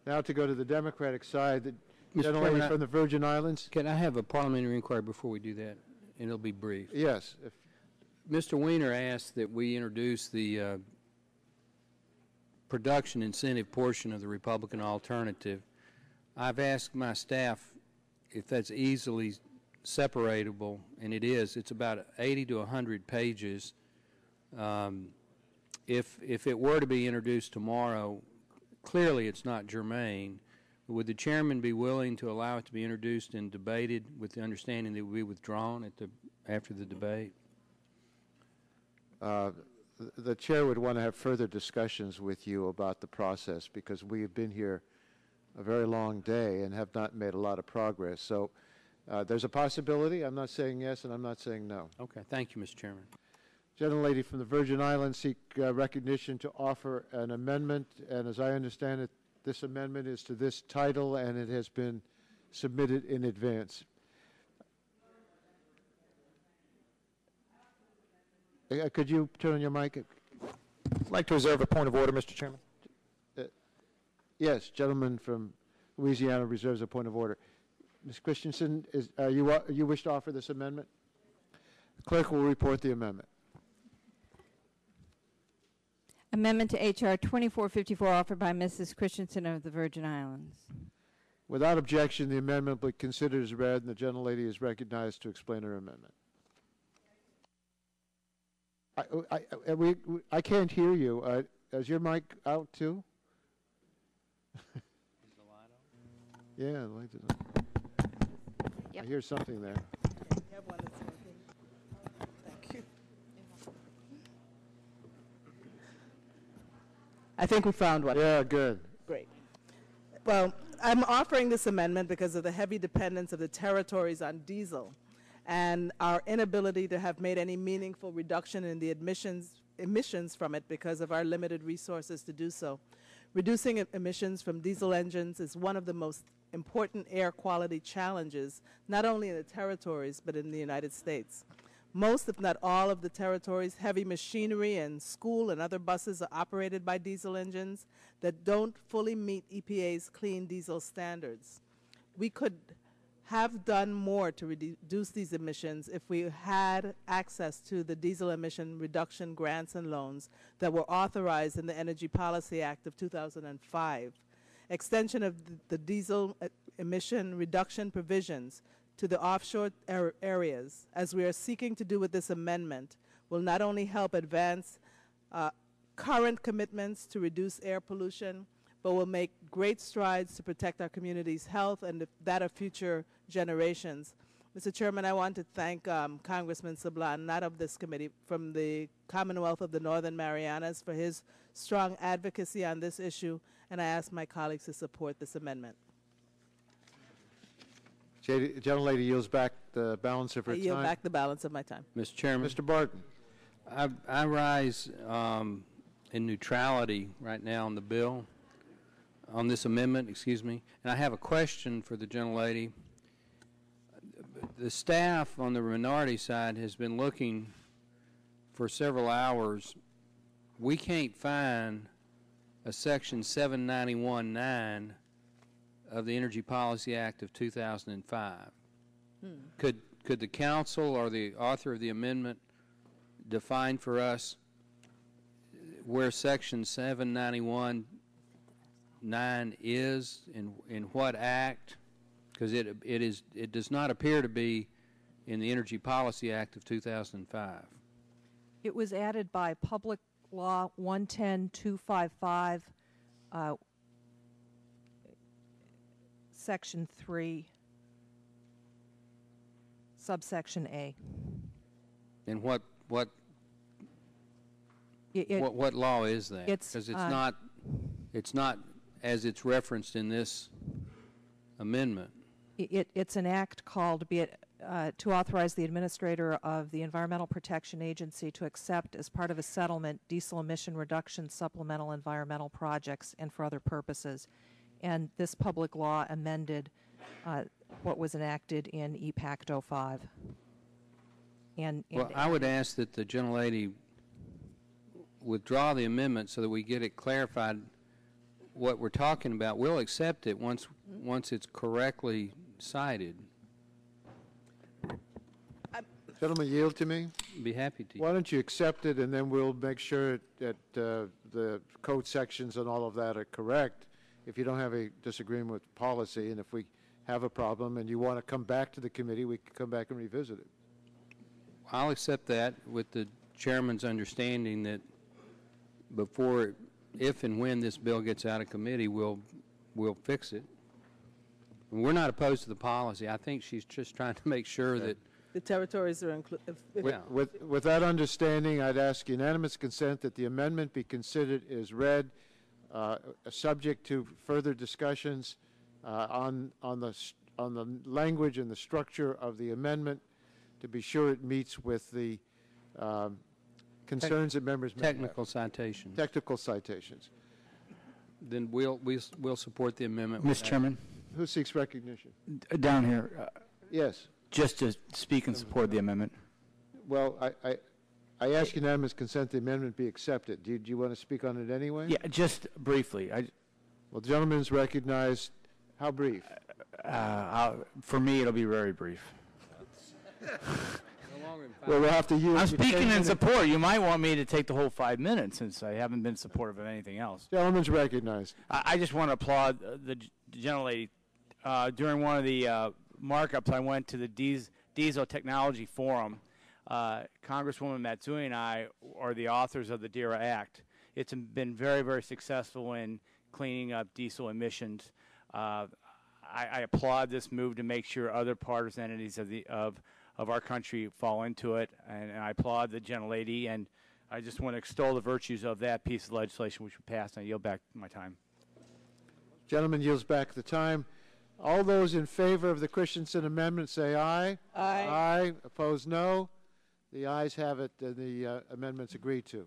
Now to go to the Democratic side, the Mr. gentleman Chairman, from the Virgin Islands. Can I have a parliamentary inquiry before we do that? And it'll be brief. Yes. Mr. Weiner asked that we introduce the production incentive portion of the Republican alternative. I've asked my staff if that's easily separatable, and it is. It's about 80 to 100 pages. If it were to be introduced tomorrow, clearly it's not germane. Would the chairman be willing to allow it to be introduced and debated with the understanding that it will be withdrawn after the debate? The chair would want to have further discussions with you about the process, because we have been here a very long day and have not made a lot of progress. So there's a possibility. I'm not saying yes and I'm not saying no. Okay. Thank you, Mr. Chairman. Gentlelady from the Virgin Islands seek recognition to offer an amendment, and as I understand it, this amendment is to this title and it has been submitted in advance. Could you turn on your mic? I'd like to reserve a point of order, Mr. Chairman. Yes, gentleman from Louisiana reserves a point of order. Ms. Christensen, you wish to offer this amendment? The clerk will report the amendment. Amendment to H.R. 2454 offered by Mrs. Christensen of the Virgin Islands. Without objection, the amendment will be considered as read, and the gentlelady is recognized to explain her amendment. I can't hear you. Is your mic out too? Is the light on? Yeah, the light is on. Yep. I hear something there. Thank you. I think we found one. Yeah, good. Great. Well, I'm offering this amendment because of the heavy dependence of the territories on diesel and our inability to have made any meaningful reduction in the emissions from it because of our limited resources to do so. Reducing emissions from diesel engines is one of the most important air quality challenges, not only in the territories, but in the United States. Most, if not all, of the territories' heavy machinery and school and other buses are operated by diesel engines that don't fully meet EPA's clean diesel standards. We could have done more to reduce these emissions if we had access to the diesel emission reduction grants and loans that were authorized in the Energy Policy Act of 2005. Extension of the diesel emission reduction provisions to the offshore areas, as we are seeking to do with this amendment, will not only help advance current commitments to reduce air pollution, but will make great strides to protect our community's health and that of future generations. Mr. Chairman, I want to thank Congressman Sablan, not of this committee, from the Commonwealth of the Northern Marianas for his strong advocacy on this issue, and I ask my colleagues to support this amendment. Gentlelady yields back the balance of her time. I yield back the balance of my time. Mr. Chairman. Mr. Barton. I rise in neutrality right now on the bill, on this amendment, excuse me, and I have a question for the gentlelady. The staff on the minority side has been looking for several hours. We can't find a section 791.9 of the Energy Policy Act of 2005. Could the council or the author of the amendment define for us where section 791.9 is in what act? Because it does not appear to be in the Energy Policy Act of 2005. It was added by Public Law 110-255, Section 3, subsection A. And what law is that? Because it's not as it's referenced in this amendment. It's an act called to authorize the administrator of the Environmental Protection Agency to accept as part of a settlement diesel emission reduction supplemental environmental projects and for other purposes. And this public law amended what was enacted in EPACT 05. Well, I would ask that the gentlelady withdraw the amendment so that we get it clarified what we're talking about, we'll accept it once it's correctly cited. Gentlemen, yield to me. Be happy to. Why don't you accept it, and then we'll make sure that the code sections and all of that are correct. If you don't have a disagreement with policy, and if we have a problem and you want to come back to the committee, we can come back and revisit it. I'll accept that with the chairman's understanding that before, if and when this bill gets out of committee, we'll fix it. And we're not opposed to the policy. I think she's just trying to make sure that The territories are included. Yeah. With that understanding, I'd ask unanimous consent that the amendment be considered as read, subject to further discussions on the language and the structure of the amendment, to be sure it meets with the concerns that members may have. technical citations. Technical citations. Then we'll support the amendment. Mr. Chairman, Who seeks recognition? down here, Yes. just to speak in support of the amendment. Well, I ask unanimous consent the amendment be accepted. Do you want to speak on it anyway? Yeah, just briefly. Well, the gentleman is recognized. How brief? For me, it'll be very brief. Well, we'll have to use. I'm speaking in support. You might want me to take the whole 5 minutes since I haven't been supportive of anything else. Gentleman's recognized. I just want to applaud the gentlelady. During one of the markups, I went to the Diesel Technology Forum. Congresswoman Matsui and I are the authors of the DERA Act. It's been very, very successful in cleaning up diesel emissions. I applaud this move to make sure other partisan entities of our country fall into it, and I applaud the gentlelady, and I just want to extol the virtues of that piece of legislation which we passed, and I yield back my time. Gentleman yields back the time. All those in favor of the Christensen amendment say aye. Aye. Aye. Opposed, no. The ayes have it, and the amendment's agreed to.